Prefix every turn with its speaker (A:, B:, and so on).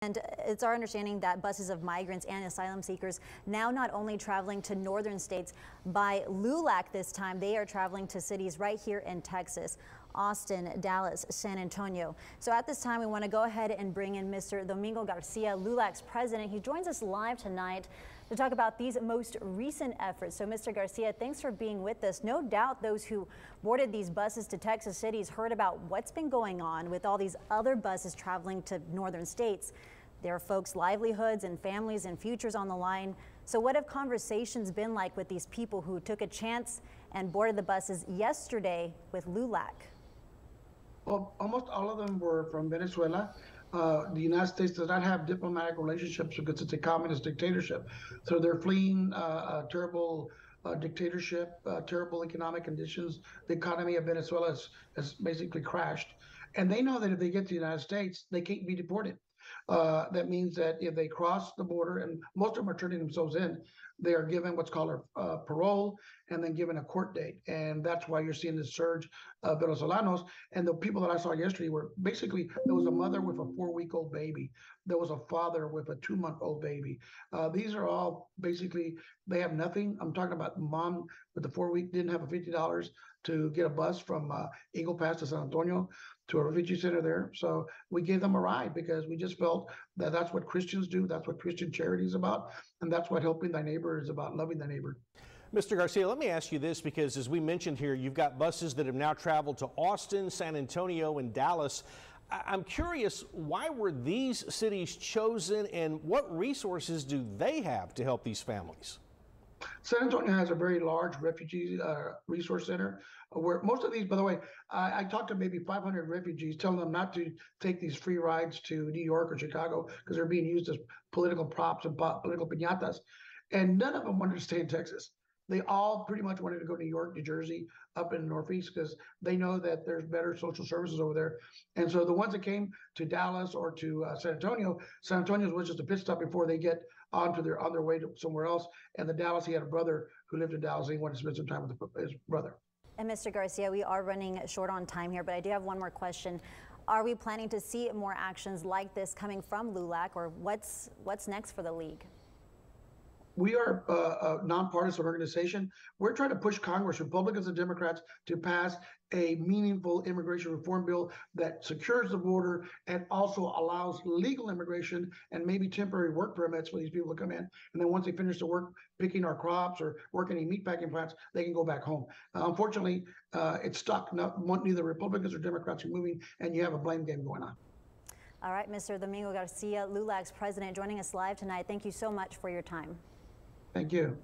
A: And it's our understanding that buses of migrants and asylum seekers now not only traveling to northern states by LULAC this time, they are traveling to cities right here in Texas, Austin, Dallas, San Antonio. So at this time, we want to go ahead and bring in Mr. Domingo Garcia, LULAC's president. He joins us live tonight to talk about these most recent efforts. So Mr. Garcia, thanks for being with us. No doubt those who boarded these buses to Texas cities heard about what's been going on with all these other buses traveling to northern states. There are folks' livelihoods and families and futures on the line. So what have conversations been like with these people who took a chance and boarded the buses yesterday with LULAC?
B: Well, almost all of them were from Venezuela. The United States does not have diplomatic relationships because it's a communist dictatorship. So they're fleeing a terrible dictatorship, terrible economic conditions. The economy of Venezuela has basically crashed. And they know that if they get to the United States, they can't be deported. That means that if they cross the border, and most of them are turning themselves in, they are given what's called a parole and then given a court date. And that's why you're seeing this surge of Venezolanos. And the people that I saw yesterday were basically, there was a mother with a 4-week-old baby. There was a father with a 2-month-old baby. These are all basically, they have nothing. I'm talking about mom with the 4-week didn't have a $50 to get a bus from Eagle Pass to San Antonio to a refugee center there. So we gave them a ride because we just felt that that's what Christians do. That's what Christian charity is about. And that's what helping thy neighbor is about, loving thy neighbor.
C: Mr. Garcia, let me ask you this, because as we mentioned here, you've got buses that have now traveled to Austin, San Antonio, and Dallas. I'm curious, why were these cities chosen and what resources do they have to help these families?
B: San Antonio has a very large refugee resource center where most of these, by the way, I talked to maybe 500 refugees telling them not to take these free rides to New York or Chicago because they're being used as political props and political piñatas. And none of them wanted to stay in Texas. They all pretty much wanted to go to New York, New Jersey, up in the Northeast because they know that there's better social services over there. And so the ones that came to Dallas or to San Antonio was just a pit stop before they get on their way to somewhere else. And the Dallas, he had a brother who lived in Dallas and he wanted to spend some time with his brother.
A: And Mr. Garcia, we are running short on time here, but I do have one more question. Are we planning to see more actions like this coming from LULAC, or what's next for the league?
B: We are a nonpartisan organization. We're trying to push Congress, Republicans and Democrats, to pass a meaningful immigration reform bill that secures the border and also allows legal immigration and maybe temporary work permits for these people to come in. And then once they finish the work picking our crops or working in meatpacking plants, they can go back home. Unfortunately, it's stuck. Neither Republicans or Democrats are moving, and you have a blame game going on.
A: All right, Mr. Domingo Garcia, LULAC's president, joining us live tonight. Thank you so much for your time.
B: Thank you.